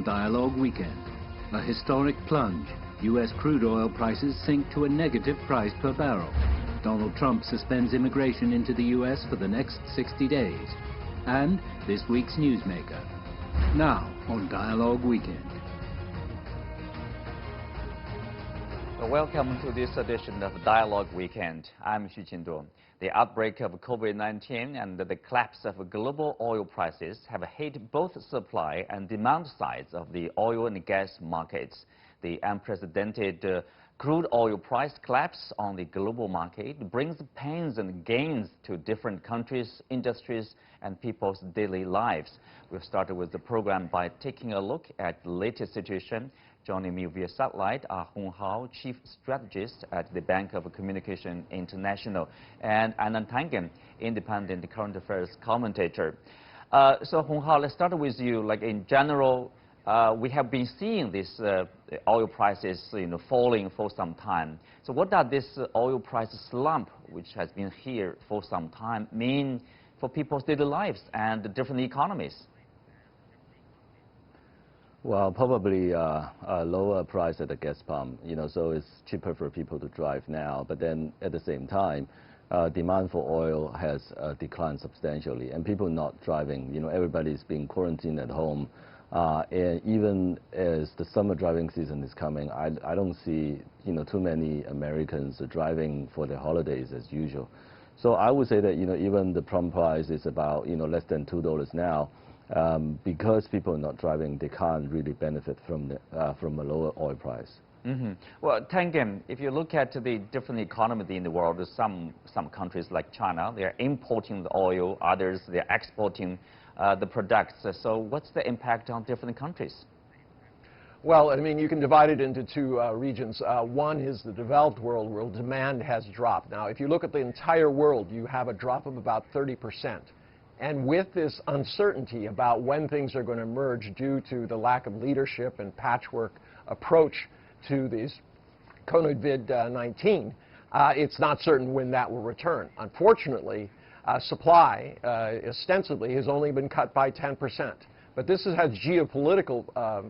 Dialogue Weekend. A historic plunge. U.S. crude oil prices sink to a negative price per barrel. Donald Trump suspends immigration into the U.S. for the next 60 days. And this week's newsmaker. Now on Dialogue Weekend. Welcome to this edition of Dialogue Weekend. I'm Xu Qingduo. The outbreak of COVID-19 and the collapse of global oil prices have hit both supply and demand sides of the oil and gas markets. The unprecedented crude oil price collapse on the global market brings pains and gains to different countries, industries, and people's daily lives. We've started with the program by taking a look at the latest situation. Joining me via satellite are Hong Hao, Chief Strategist at the Bank of Communication International, and Anand Tangen, Independent Current Affairs Commentator. So Hong Hao, let's start with you. Like in general, we have been seeing this oil prices, falling for some time. So what does this oil price slump, which has been here for some time, mean for people's daily lives and the different economies? Well, probably a lower price at the gas pump, so it's cheaper for people to drive now. But then at the same time, demand for oil has declined substantially, and people not driving. Everybody's being quarantined at home, and even as the summer driving season is coming, I don't see too many Americans driving for their holidays as usual. So I would say that even the pump price is about less than $2 now. Because people are not driving, they can't really benefit from a lower oil price. Mm-hmm. Well, Tangen, if you look at the different economies in the world, some countries like China, they are importing the oil, others they are exporting the products. So what's the impact on different countries? Well, I mean, you can divide it into two regions. One is the developed world, where demand has dropped. Now, if you look at the entire world, you have a drop of about 30%. And with this uncertainty about when things are going to emerge due to the lack of leadership and patchwork approach to this COVID-19, it's not certain when that will return. Unfortunately, supply ostensibly has only been cut by 10%. But this has geopolitical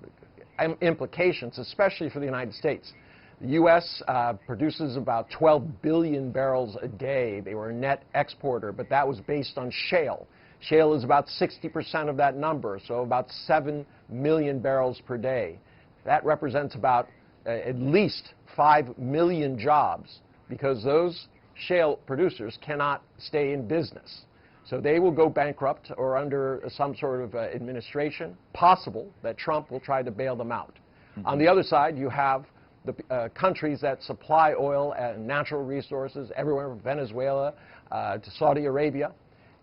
implications, especially for the United States. The U.S. produces about 12 billion barrels a day. They were a net exporter, but that was based on shale. Shale is about 60% of that number, so about 7 million barrels per day. That represents about at least 5 million jobs, because those shale producers cannot stay in business. So they will go bankrupt or under some sort of administration. Possible that Trump will try to bail them out. Mm-hmm. On the other side, you have the countries that supply oil and natural resources everywhere from Venezuela to Saudi Arabia.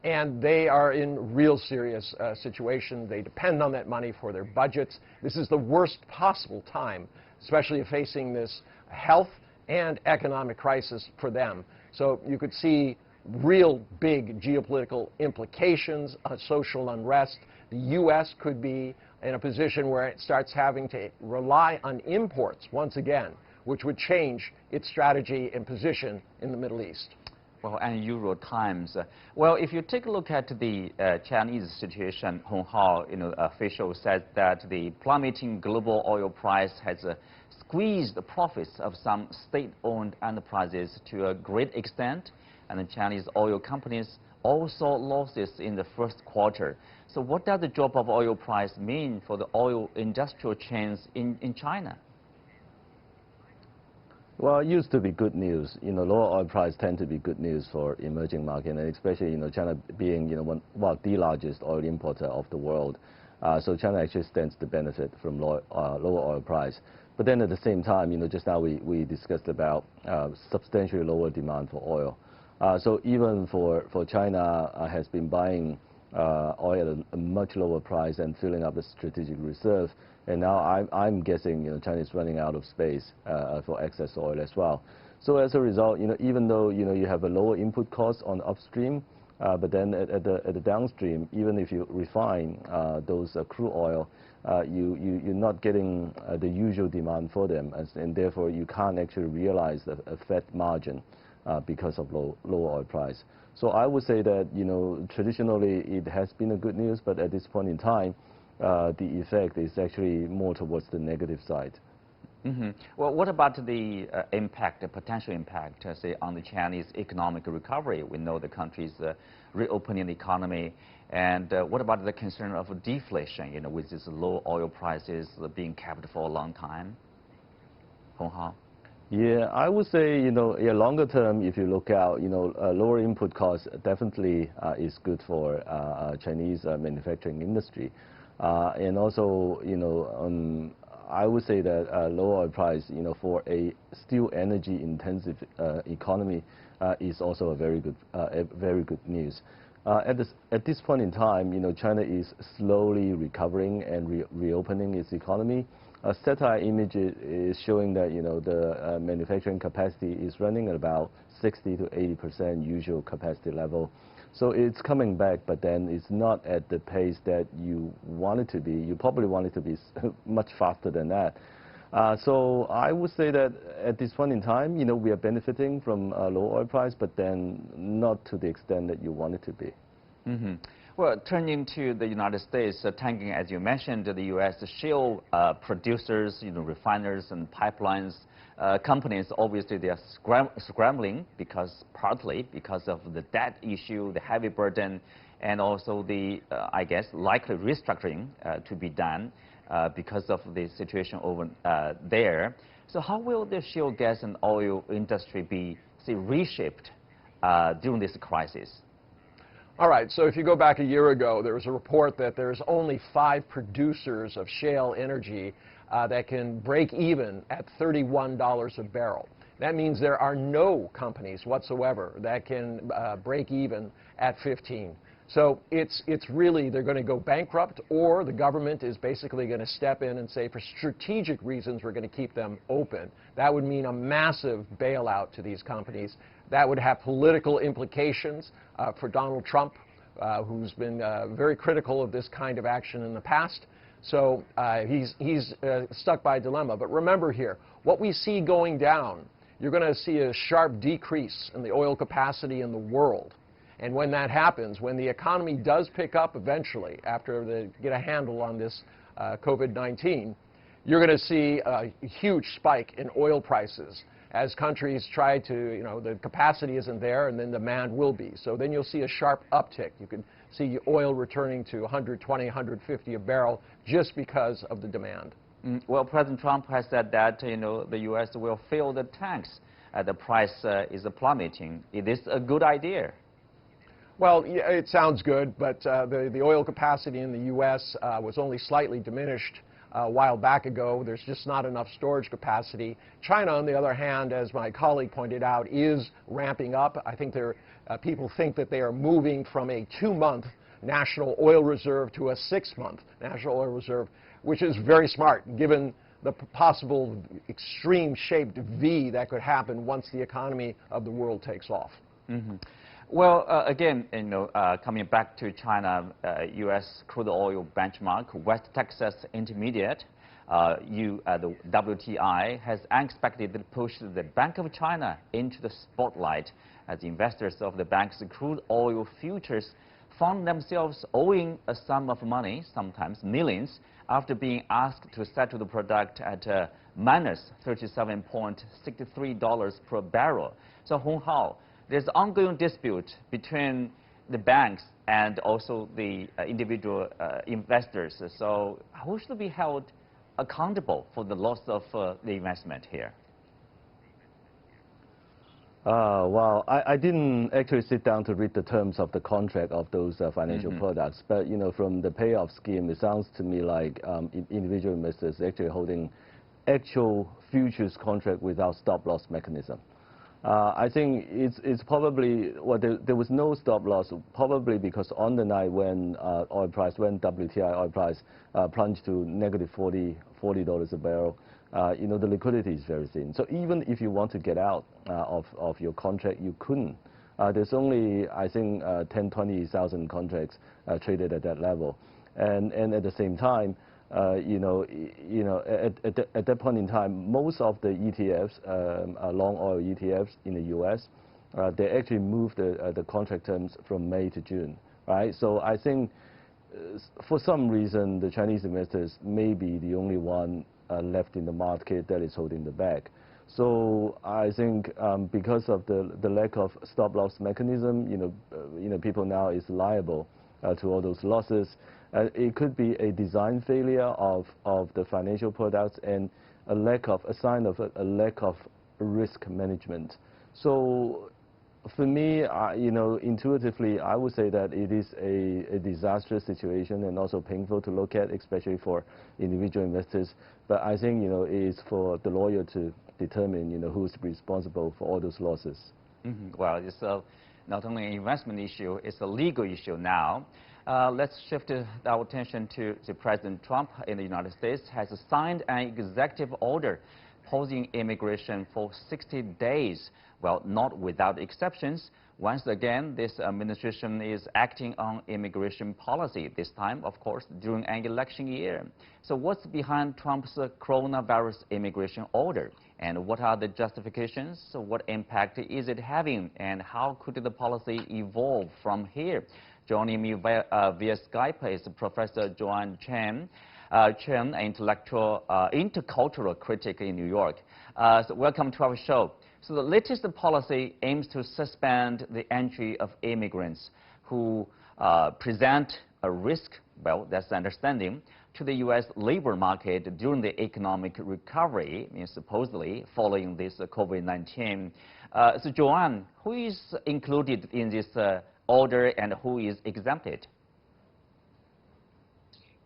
And they are in real serious situation. They depend on that money for their budgets. This is the worst possible time, especially facing this health and economic crisis for them. So you could see real big geopolitical implications, social unrest. The U.S. could be in a position where it starts having to rely on imports once again, which would change its strategy and position in the Middle East. Well, and Euro times. Well, if you take a look at the Chinese situation, Hong Hao, official said that the plummeting global oil price has squeezed the profits of some state-owned enterprises to a great extent, and the Chinese oil companies also losses in the first quarter. So what does the drop of oil price mean for the oil industrial chains in China? Well, it used to be good news. Lower oil price tend to be good news for emerging market, and especially, China being, one of the largest oil importer of the world. So China actually stands to benefit from lower oil price. But then at the same time, just now we discussed about substantially lower demand for oil. So even for China has been buying oil at a much lower price and filling up the strategic reserve. And now I'm guessing China is running out of space for excess oil as well. So as a result, even though you have a lower input cost on upstream, but then at the downstream, even if you refine those crude oil, you're not getting the usual demand for them, and therefore you can't actually realize a fat margin because of lower oil price. So I would say that traditionally it has been a good news, but at this point in time, the effect is actually more towards the negative side. Mm-hmm. Well, what about the impact, the potential impact, say, on the Chinese economic recovery? We know the country's reopening the economy. And what about the concern of deflation, with these low oil prices being kept for a long time? Hong Hao? Yeah, I would say, longer term, if you look out, lower input costs definitely is good for Chinese manufacturing industry. And also, I would say that low oil price, for a still energy intensive economy is also a very good news. At this point in time, China is slowly recovering and reopening its economy. A satellite image is showing that the manufacturing capacity is running at about 60 to 80% usual capacity level. So it's coming back, but then it's not at the pace that you want it to be. You probably want it to be much faster than that. So I would say that at this point in time, we are benefiting from low oil price, but then not to the extent that you want it to be. Mm-hmm. Well, turning to the United States, tanking, as you mentioned, the U.S. shale producers, refiners and pipelines companies, obviously they are scrambling partly because of the debt issue, the heavy burden, and also the, I guess, likely restructuring to be done because of the situation over there. So how will the shale gas and oil industry be, say, reshaped during this crisis? All right, so if you go back a year ago, there was a report that there's only 5 producers of shale energy that can break even at $31 a barrel. That means there are no companies whatsoever that can break even at 15. So it's really, they're going to go bankrupt, or the government is basically going to step in and say, for strategic reasons, we're going to keep them open. That would mean a massive bailout to these companies. That would have political implications for Donald Trump, who's been very critical of this kind of action in the past. So he's stuck by a dilemma. But remember here, what we see going down, you're going to see a sharp decrease in the oil capacity in the world. And when that happens, when the economy does pick up eventually, after they get a handle on this COVID-19, you're going to see a huge spike in oil prices as countries try to, the capacity isn't there, and then demand will be. So then you'll see a sharp uptick. You can see oil returning to 120, 150 a barrel just because of the demand. Well, President Trump has said that, the U.S. will fill the tanks. The price is plummeting. Is this a good idea? Well, yeah, it sounds good, but the oil capacity in the U.S. Was only slightly diminished a while back ago. There's just not enough storage capacity. China, on the other hand, as my colleague pointed out, is ramping up. I think people think that they are moving from a 2-month national oil reserve to a 6-month national oil reserve, which is very smart, given the possible extreme-shaped V that could happen once the economy of the world takes off. Mm-hmm. Well, again, coming back to China, U.S. crude oil benchmark, West Texas Intermediate, the WTI, has unexpectedly pushed the Bank of China into the spotlight as investors of the bank's crude oil futures found themselves owing a sum of money, sometimes millions, after being asked to settle the product at minus $37.63 per barrel. So, Hong Hao, there's ongoing dispute between the banks and also the individual investors. So who should be held accountable for the loss of the investment here? Well, I didn't actually sit down to read the terms of the contract of those financial products. But, from the payoff scheme, it sounds to me like individual investors actually holding actual futures contract without stop-loss mechanism. I think it's probably, well, there was no stop loss, probably because on the night when WTI oil price plunged to negative $40 a barrel, the liquidity is very thin. So even if you want to get out of your contract, you couldn't. There's only, I think, 10, 20,000 contracts traded at that level. And at the same time, at that point in time, most of the ETFs, long oil ETFs in the U.S., they actually moved the contract terms from May to June, right? So I think for some reason, the Chinese investors may be the only one left in the market that is holding the bag. So I think because of the lack of stop-loss mechanism, people now is liable to all those losses. It could be a design failure of the financial products and a sign of a lack of risk management. So for me, intuitively, I would say that it is a disastrous situation and also painful to look at, especially for individual investors. But I think, it is for the lawyer to determine, who's responsible for all those losses. Well, it's not only an investment issue, it's a legal issue now. Let's shift our attention to President Trump in the United States has signed an executive order pausing immigration for 60 days. Well, not without exceptions. Once again, this administration is acting on immigration policy, this time, of course, during an election year. So what's behind Trump's coronavirus immigration order? And what are the justifications? So what impact is it having? And how could the policy evolve from here? Joining me via Skype is Professor Joanne Chen. Chen, an intercultural critic in New York. So welcome to our show. So the latest policy aims to suspend the entry of immigrants who present a risk, well, that's the understanding, to the U.S. labor market during the economic recovery, supposedly following this COVID-19. So Joanne, who is included in this order and who is exempted?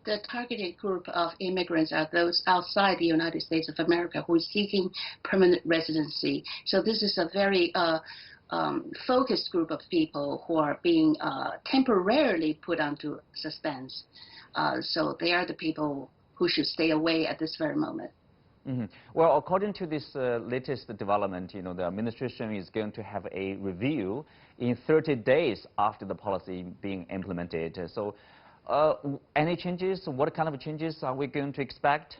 The targeted group of immigrants are those outside the United States of America who is seeking permanent residency. So this is a very focused group of people who are being temporarily put onto suspense. So they are the people who should stay away at this very moment. Well, according to this latest development, the administration is going to have a review in 30 days after the policy being implemented. So any changes? What kind of changes are we going to expect?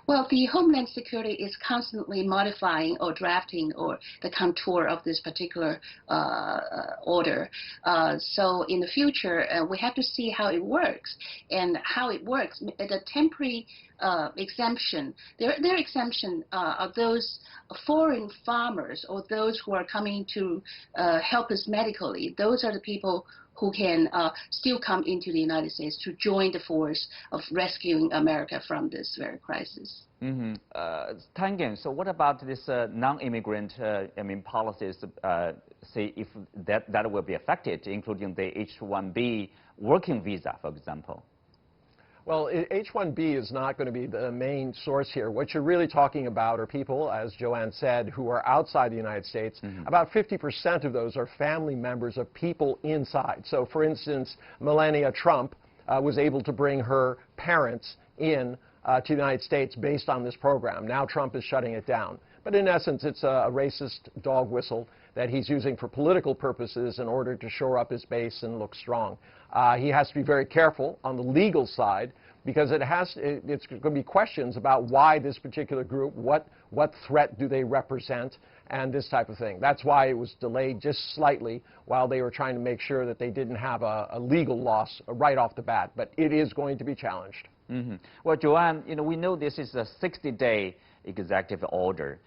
Well, the Homeland Security is constantly modifying or drafting or the contour of this particular order. So in the future, we have to see how it works. And how it works, the temporary exemption, their exemption are those foreign farmers or those who are coming to help us medically. Those are the people who can still come into the United States to join the force of rescuing America from this very crisis. Tangen, so what about this non-immigrant, policies, say if that will be affected, including the H-1B working visa, for example? Well, H-1B is not going to be the main source here. What you're really talking about are people, as Joanne said, who are outside the United States. About 50% of those are family members of people inside. So, for instance, Melania Trump was able to bring her parents in to the United States based on this program. Now Trump is shutting it down. But in essence, it's a racist dog whistle that he's using for political purposes in order to shore up his base and look strong. He has to be very careful on the legal side because it's going to be questions about why this particular group, what threat do they represent, and this type of thing. That's why it was delayed just slightly while they were trying to make sure that they didn't have a legal loss right off the bat. But it is going to be challenged. Well, Joanne, we know this is a 60-day executive order.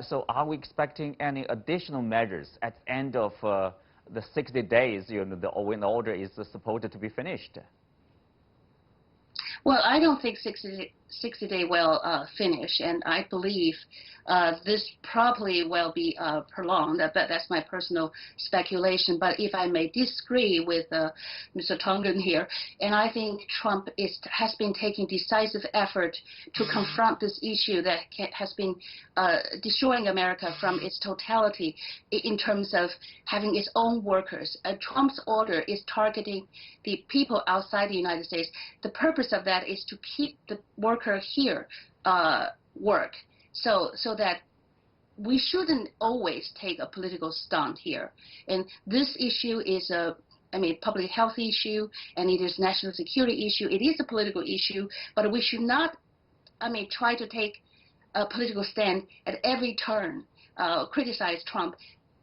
So are we expecting any additional measures at the end of the 60 days, when the order is supposed to be finished? Well, I don't think 60 day will finish, and I believe this probably will be prolonged, but that's my personal speculation. But if I may disagree with Mr. Tongan here, and I think Trump has been taking decisive effort to confront this issue that has been destroying America from its totality in terms of having its own workers. Trump's order is targeting the people outside the United States. The purpose of that is to keep the worker here work, so that we shouldn't always take a political stunt here. And this issue is a public health issue, and it is national security issue. It is a political issue, but we should not, try to take a political stand at every turn, criticize Trump,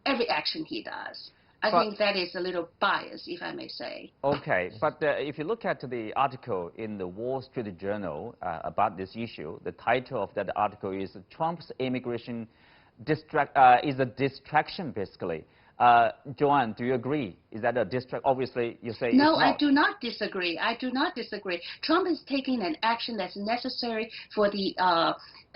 every action he does. I think that is a little biased, if I may say. Okay, but if you look at the article in the Wall Street Journal about this issue, the title of that article is Trump's immigration is a distraction, basically. Joanne, do you agree? Is that a distraction? Obviously, you say no, it's not. I do not disagree. I do not disagree. Trump is taking an action that's necessary for the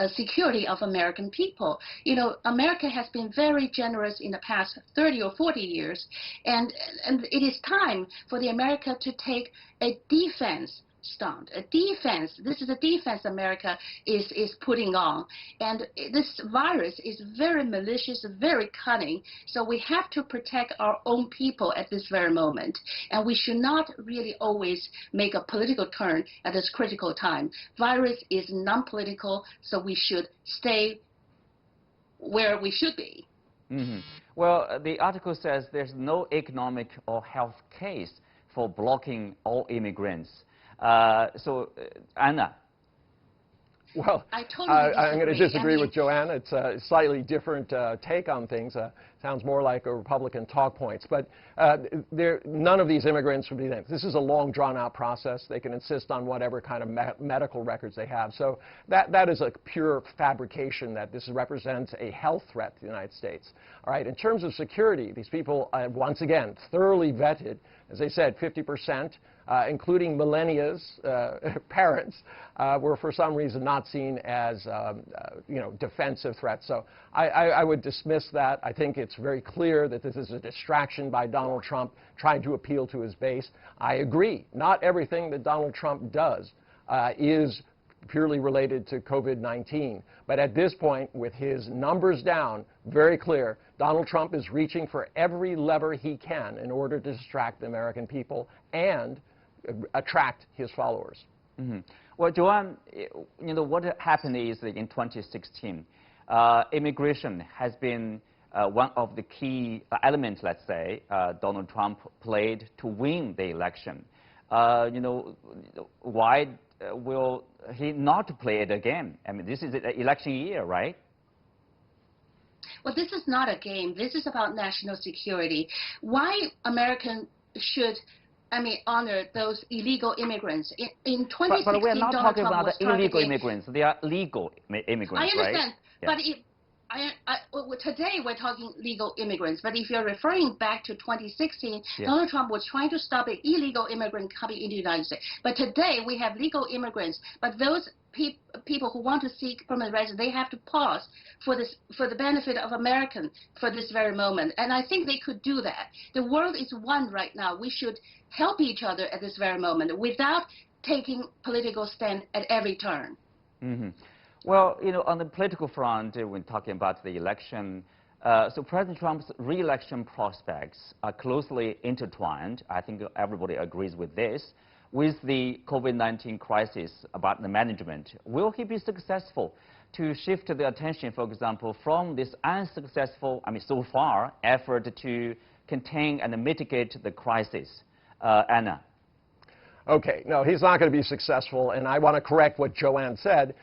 security of American people. You know, America has been very generous in the past 30 or 40 years, and it is time for the America to take a defense stand. A defense. This is a defense America is putting on, and this virus is very malicious, very cunning. So we have to protect our own people at this very moment, and we should not really always make a political turn at this critical time. Virus is non-political, so we should stay where we should be. Mm-hmm. Well, the article says there's no economic or health case for blocking all immigrants. Anna. Well, I totally I'm going to disagree I mean, with Joanne. It's a slightly different take on things. Sounds more like a Republican talk points. But none of these immigrants would be them. This is a long, drawn-out process. They can insist on whatever kind of medical records they have. So that is a pure fabrication that this represents a health threat to the United States. All right. In terms of security, these people, once again, thoroughly vetted. As I said, 50%. Including millennials, parents, were for some reason not seen as, defensive threats. So I would dismiss that. I think it's very clear that this is a distraction by Donald Trump trying to appeal to his base. I agree. Not everything that Donald Trump does is purely related to COVID-19. But at this point, with his numbers down, very clear, Donald Trump is reaching for every lever he can in order to distract the American people and attract his followers. Mm-hmm. Well, Joanne, what happened is that in 2016, immigration has been one of the key elements, let's say, Donald Trump played to win the election. Why will he not play it again? I mean, this is an election year, right? Well, this is not a game. This is about national security. Why Americans should honor those illegal immigrants. In 2016, but we're not Donald talking Trump about was the illegal targeting immigrants. They are legal immigrants, I understand, right? but today we're talking legal immigrants. But if you're referring back to 2016, Yeah. Donald Trump was trying to stop an illegal immigrant coming into the United States. But today we have legal immigrants. But those people who want to seek permanent residence, they have to pause for the benefit of Americans for this very moment. And I think they could do that. The world is one right now. We should help each other at this very moment without taking political stand at every turn. Mm-hmm. Well, on the political front, when talking about the election, so President Trump's re-election prospects are closely intertwined. I think everybody agrees with this. With the COVID-19 crisis about the management, will he be successful to shift the attention, for example, from this unsuccessful, so far, effort to contain and mitigate the crisis? Anna? Okay, no, he's not going to be successful, and I want to correct what Joanne said.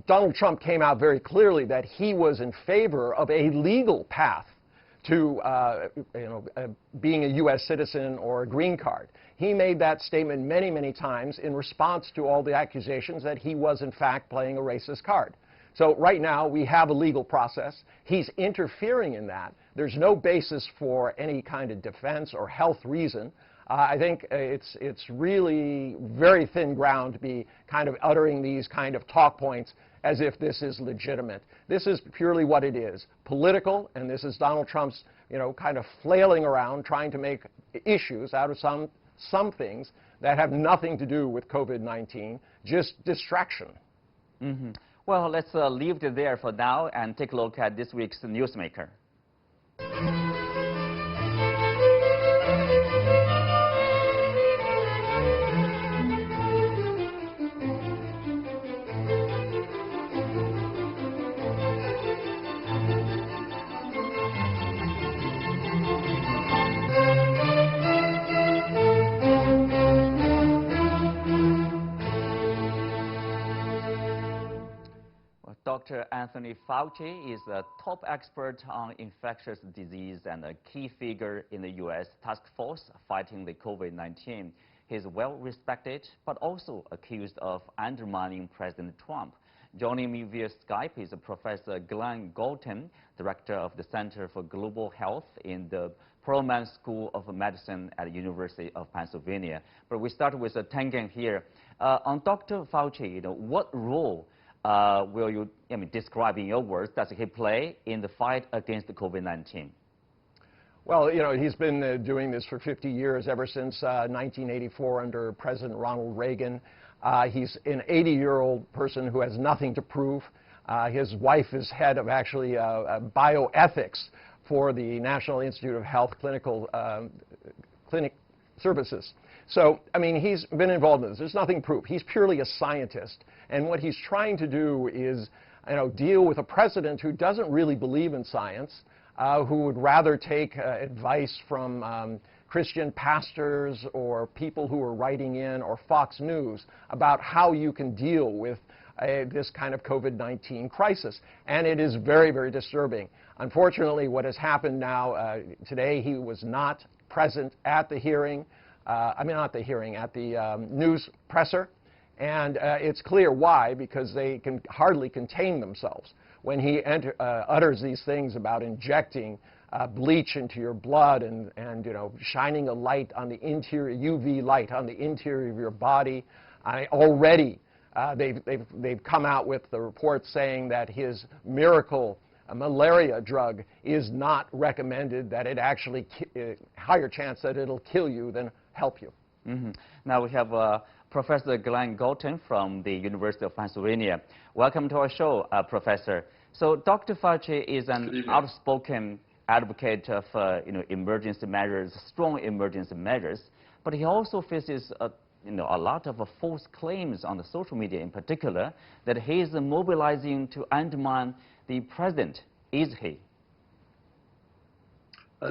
Donald Trump came out very clearly that he was in favor of a legal path to being a U.S. citizen or a green card. He made that statement many, many times in response to all the accusations that he was, in fact, playing a racist card. So right now, we have a legal process. He's interfering in that. There's no basis for any kind of defense or health reason. I think it's really very thin ground to be kind of uttering these kind of talk points as if this is legitimate. This is purely what it is, political, and this is Donald Trump's, kind of flailing around trying to make issues out of some things that have nothing to do with COVID-19, just distraction. Mm-hmm. Well, let's leave it there for now and take a look at this week's Newsmaker. Dr. Anthony Fauci is a top expert on infectious disease and a key figure in the U.S. task force fighting the COVID-19. He is well respected, but also accused of undermining President Trump. Joining me via Skype is Professor Glenn Galton, Director of the Center for Global Health in the Perelman School of Medicine at the University of Pennsylvania. But we start with Tengen here. On Dr. Fauci, what role will you describe in your words does he play in the fight against the COVID-19? Well, he's been doing this for 50 years, ever since 1984 under President Ronald Reagan. He's an 80-year-old person who has nothing to prove. His wife is head of actually bioethics for the National Institute of Health Clinic Services. So, he's been involved in this. There's nothing to prove. He's purely a scientist. And what he's trying to do is, deal with a president who doesn't really believe in science, who would rather take advice from Christian pastors or people who are writing in, or Fox News, about how you can deal with this kind of COVID-19 crisis. And it is very, very disturbing. Unfortunately, what has happened now, today he was not present at the hearing, at the news presser. And it's clear why, because they can hardly contain themselves when he utters these things about injecting bleach into your blood and shining a light on the interior, UV light on the interior of your body. Already they've come out with the report saying that his miracle malaria drug is not recommended, that it actually higher chance that it'll kill you than help you. Mm-hmm. Now we have Professor Glenn Galton from the University of Pennsylvania. Welcome to our show, Professor. So Dr. Fauci is an outspoken advocate of emergency measures, strong emergency measures, but he also faces a lot of false claims on the social media, in particular, that he is mobilizing to undermine the president. Is he?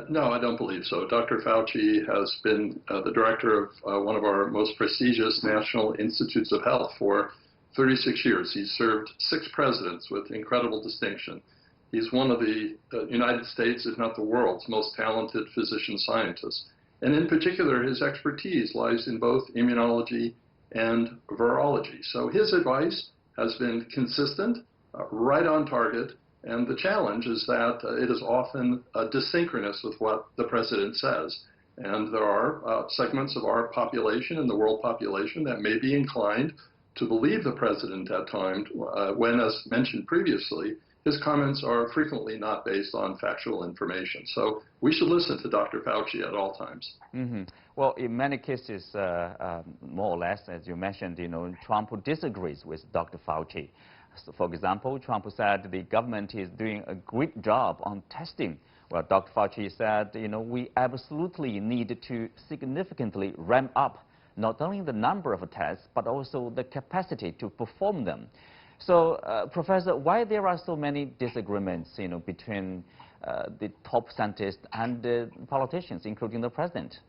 No, I don't believe so. Dr. Fauci has been the director of one of our most prestigious national institutes of health for 36 years. He's served 6 presidents with incredible distinction. He's one of the United States, if not the world's, most talented physician scientists. And in particular, his expertise lies in both immunology and virology. So his advice has been consistent, right on target, and the challenge is that it is often dissynchronous with what the president says. And there are segments of our population and the world population that may be inclined to believe the president at times when, as mentioned previously, his comments are frequently not based on factual information. So we should listen to Dr. Fauci at all times. Mm-hmm. Well, in many cases, more or less, as you mentioned, Trump disagrees with Dr. Fauci. So, for example, Trump said the government is doing a great job on testing. Well, Dr. Fauci said, we absolutely need to significantly ramp up not only the number of tests, but also the capacity to perform them. So, Professor, why there are so many disagreements, between the top scientists and the politicians, including the president?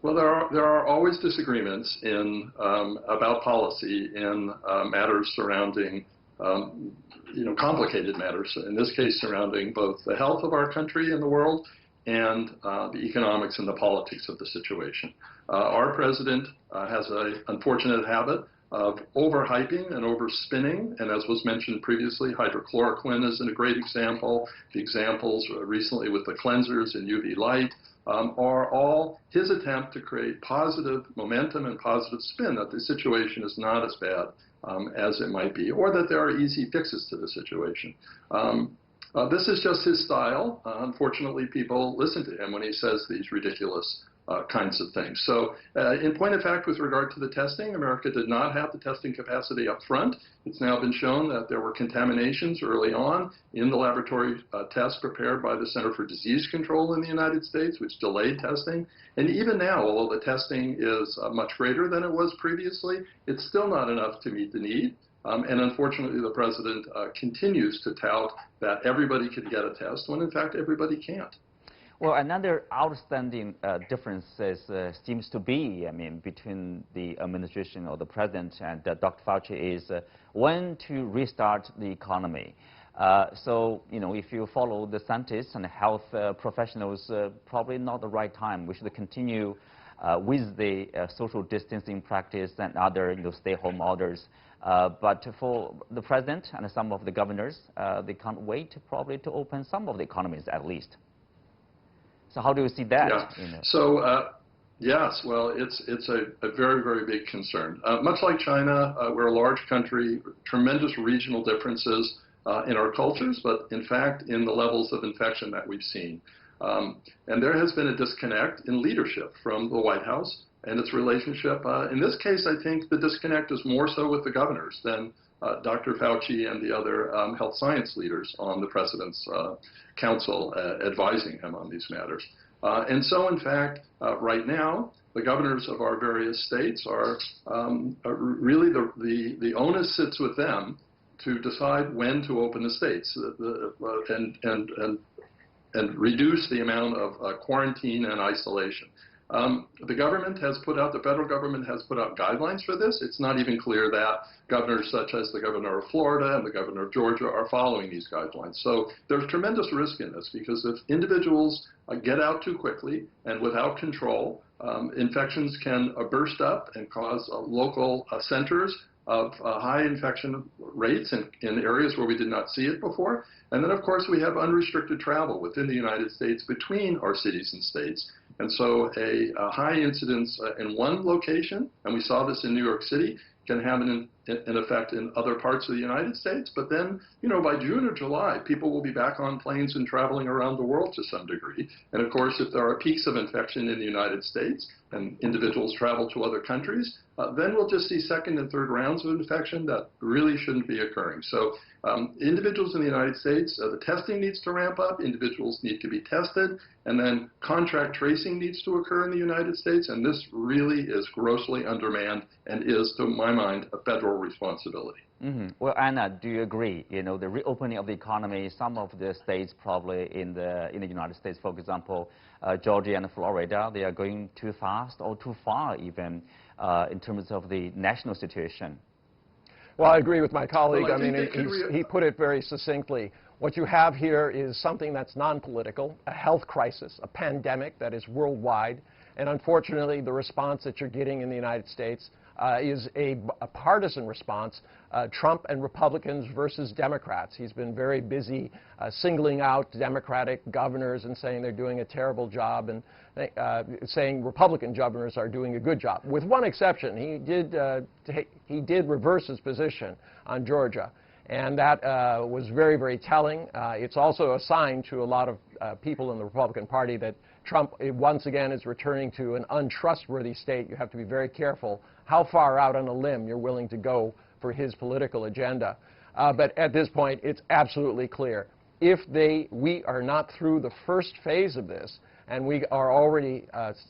Well, there are always disagreements about policy in matters surrounding complicated matters. In this case, surrounding both the health of our country and the world, and the economics and the politics of the situation. Our president has an unfortunate habit of overhyping and overspinning, and as was mentioned previously, hydrochloroquine is a great example. The examples recently with the cleansers and UV light are all his attempt to create positive momentum and positive spin that the situation is not as bad as it might be, or that there are easy fixes to the situation. This is just his style. Unfortunately, people listen to him when he says these ridiculous kinds of things. So in point of fact, with regard to the testing, America did not have the testing capacity up front. It's now been shown that there were contaminations early on in the laboratory tests prepared by the Center for Disease Control in the United States, which delayed testing. And even now, although the testing is much greater than it was previously, it's still not enough to meet the need. And unfortunately, the president continues to tout that everybody can get a test when, in fact, everybody can't. Well, another outstanding difference seems to be, between the administration or the president and Dr. Fauci is when to restart the economy. So, if you follow the scientists and health professionals, probably not the right time. We should continue with the social distancing practice and other, stay-home orders. But for the president and some of the governors, they can't wait probably to open some of the economies at least. So how do you see that? Yeah. So yes, well, it's a very, very big concern. Much like China, we're a large country, tremendous regional differences in our cultures, but in fact in the levels of infection that we've seen. And there has been a disconnect in leadership from the White House and its relationship. In this case, I think the disconnect is more so with the governors than Dr. Fauci and the other health science leaders on the president's council advising him on these matters. And so, in fact, right now, the governors of our various states are really the onus sits with them to decide when to open the states and reduce the amount of quarantine and isolation. The federal government has put out guidelines for this. It's not even clear that governors such as the governor of Florida and the governor of Georgia are following these guidelines. So there's tremendous risk in this because if individuals get out too quickly and without control, infections can burst up and cause local centers of high infection rates in areas where we did not see it before. And then, of course, we have unrestricted travel within the United States between our cities and states. And so a high incidence in one location, and we saw this in New York City, can have an effect in other parts of the United States. But then, by June or July, people will be back on planes and traveling around the world to some degree. And of course, if there are peaks of infection in the United States and individuals travel to other countries, then we'll just see second and third rounds of infection that really shouldn't be occurring. So individuals in the United States, the testing needs to ramp up, individuals need to be tested, and then contract tracing needs to occur in the United States, and this really is grossly undermanned and is, to my mind, a federal responsibility. Mm-hmm. Well, Anna, do you agree? The reopening of the economy, some of the states probably in the United States, for example, Georgia and Florida, they are going too fast or too far even in terms of the national situation. Well, I agree with my colleague. He put it very succinctly. What you have here is something that's non-political, a health crisis, a pandemic that is worldwide. And unfortunately, the response that you're getting in the United States is a partisan response, Trump and Republicans versus Democrats. He's been very busy singling out Democratic governors and saying they're doing a terrible job and saying Republican governors are doing a good job. With one exception, he did reverse his position on Georgia. And that was very, very telling. It's also a sign to a lot of people in the Republican Party that Trump, once again, is returning to an untrustworthy state. You have to be very careful how far out on a limb you're willing to go for his political agenda. But at this point, it's absolutely clear. If we are not through the first phase of this, and we are already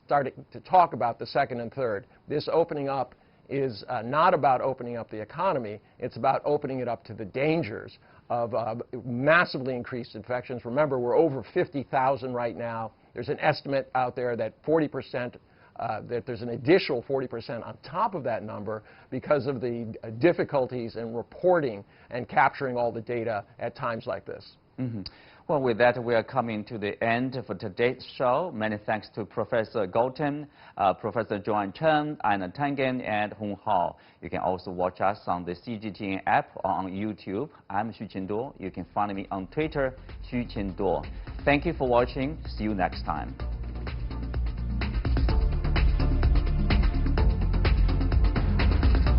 starting to talk about the second and third, this opening up is not about opening up the economy. It's about opening it up to the dangers of massively increased infections. Remember, we're over 50,000 right now. There's an estimate out there that 40%, that there's an additional 40% on top of that number because of the difficulties in reporting and capturing all the data at times like this. Mm-hmm. Well, with that, we are coming to the end for today's show. Many thanks to Professor Galton, Professor Joan Chen, Anna Tangen, and Hong Hao. You can also watch us on the CGTN app or on YouTube. I'm Xu Qinduo. You can find me on Twitter, Xu Qinduo. Thank you for watching. See you next time.